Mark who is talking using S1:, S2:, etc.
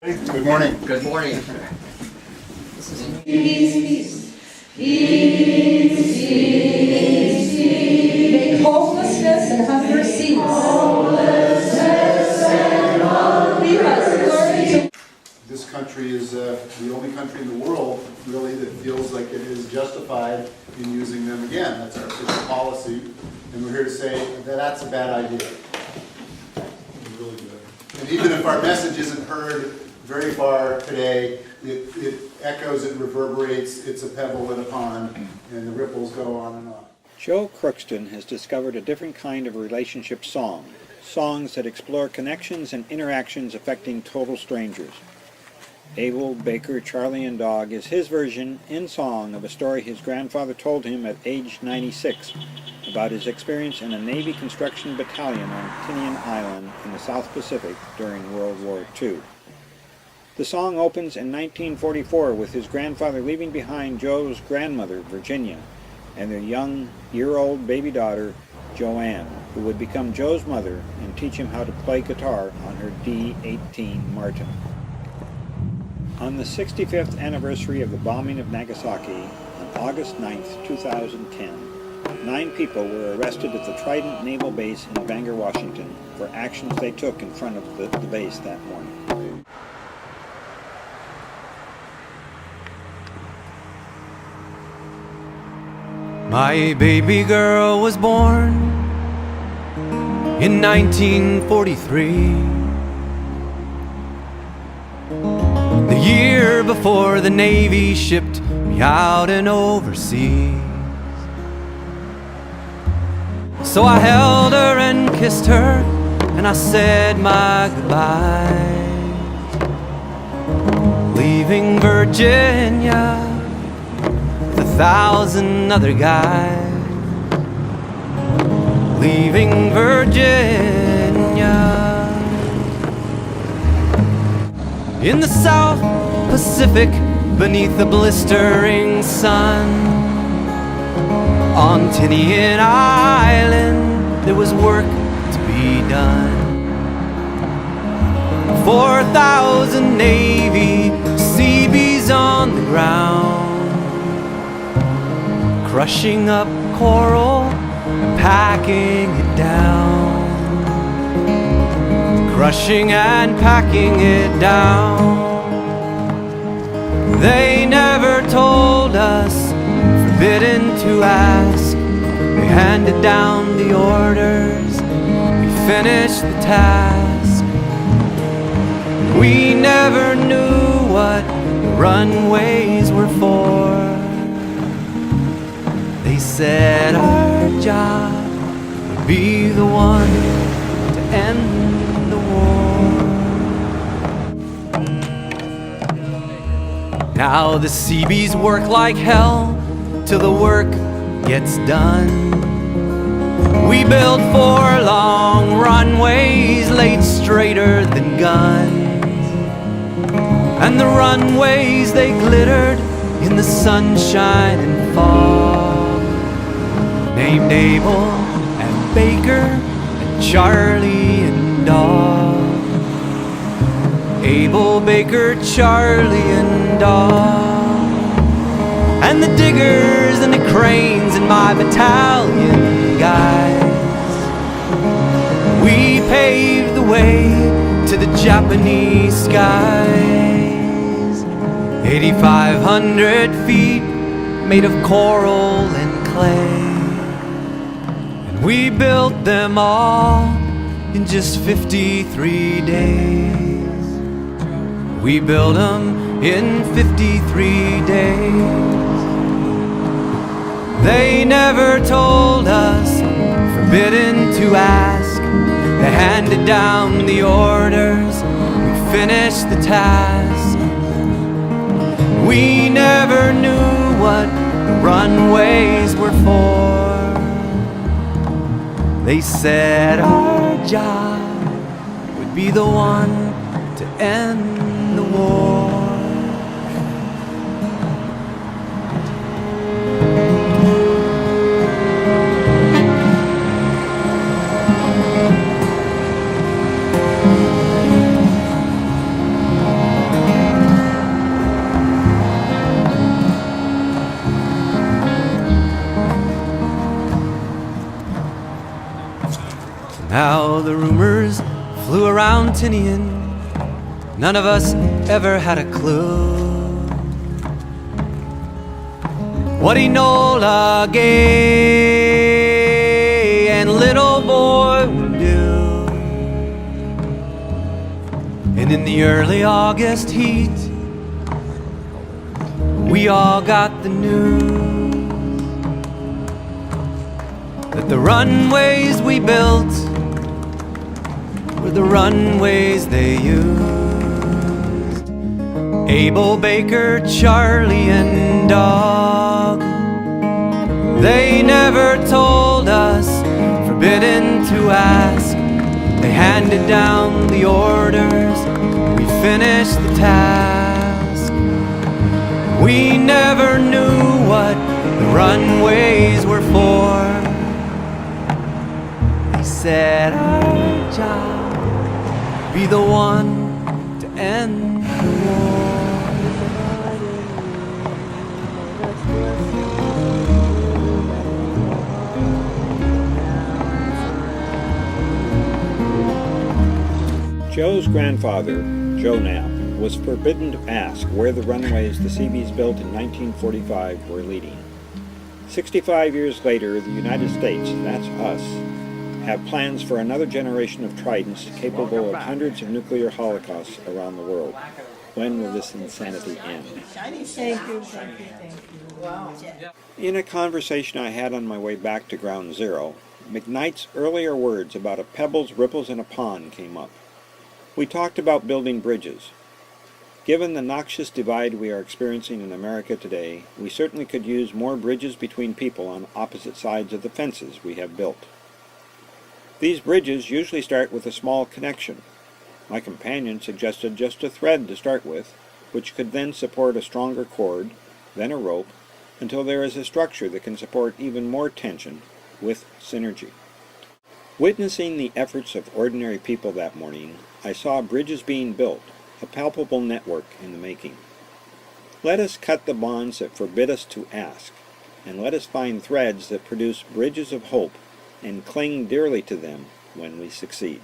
S1: Good morning.
S2: Good morning.
S3: Peace, peace. Peace, peace, peace. Make hopelessness and hunger cease. Leave us, glory to.
S1: This country is the only country in the world, really, that feels like it is justified in using them again. That's our official policy, and we're here to say that that's a bad idea. Really good. And even if our message isn't heard very far today, it echoes, it reverberates, it's a pebble in a pond, and the ripples go on and on.
S4: Joe Crookston has discovered a different kind of relationship song, songs that explore connections and interactions affecting total strangers. Abel, Baker, Charlie, and Dog is his version, in song, of a story his grandfather told him at age 96 about his experience in a Navy construction battalion on Tinian Island in the South Pacific during World War II. The song opens in 1944 with his grandfather leaving behind Joe's grandmother, Virginia, and their young year-old baby daughter, Joanne, who would become Joe's mother and teach him how to play guitar on her D-18 Martin. On the 65th anniversary of the bombing of Nagasaki, on August 9, 2010, 9 people were arrested at the Trident Naval Base in Bangor, Washington, for actions they took in front of the base that morning.
S5: My baby girl was born in 1943, the year before the Navy shipped me out and overseas. So I held her and kissed her, and I said my goodbyes, leaving Virginia, 1,000 other guys, leaving Virginia. In the South Pacific, beneath the blistering sun, on Tinian Island, there was work to be done. 4,000 Navy Seabees on the ground, crushing up coral, packing it down, crushing and packing it down. They never told us, forbidden to ask. They handed down the orders, we finished the task. We never knew what the runways were for. They said our job would be the one to end the war. Now the Seabees work like hell till the work gets done. We built 4 long runways laid straighter than guns, and the runways they glittered in the sunshine and fog. Named Abel and Baker and Charlie and Dog. Abel, Baker, Charlie and Dog. And the diggers and the cranes and my battalion guys. We paved the way to the Japanese skies. 8,500 feet made of coral and clay. We built them all in just 53 days. We built them in 53 days. They never told us, forbidden to ask. They handed down the orders, we finished the task. We never knew what the runways were for. They said our job would be the one to end the war. How the rumors flew around Tinian, none of us ever had a clue what Enola Gay and little boy would do. And in the early August heat, we all got the news that the runways we built were the runways they used. Abel, Baker, Charlie, and Dog, they never told us, forbidden to ask. They handed down the orders, we finished the task. We never knew what the runways were for. They said our job be the one to end the war.
S4: Joe's grandfather, Joe Knapp, was forbidden to ask where the runways the Seabees built in 1945 were leading. 65 years later, the United States, that's us, have plans for another generation of Tridents capable of hundreds of nuclear holocausts around the world. When will this insanity end?
S3: Thank you, thank you, thank you. Wow.
S4: In a conversation I had on my way back to Ground Zero, McKnight's earlier words about a pebbles, ripples, and a pond came up. We talked about building bridges. Given the noxious divide we are experiencing in America today, we certainly could use more bridges between people on opposite sides of the fences we have built. These bridges usually start with a small connection. My companion suggested just a thread to start with, which could then support a stronger cord, then a rope, until there is a structure that can support even more tension with synergy. Witnessing the efforts of ordinary people that morning, I saw bridges being built, a palpable network in the making. Let us cut the bonds that forbid us to ask, and let us find threads that produce bridges of hope and cling dearly to them when we succeed.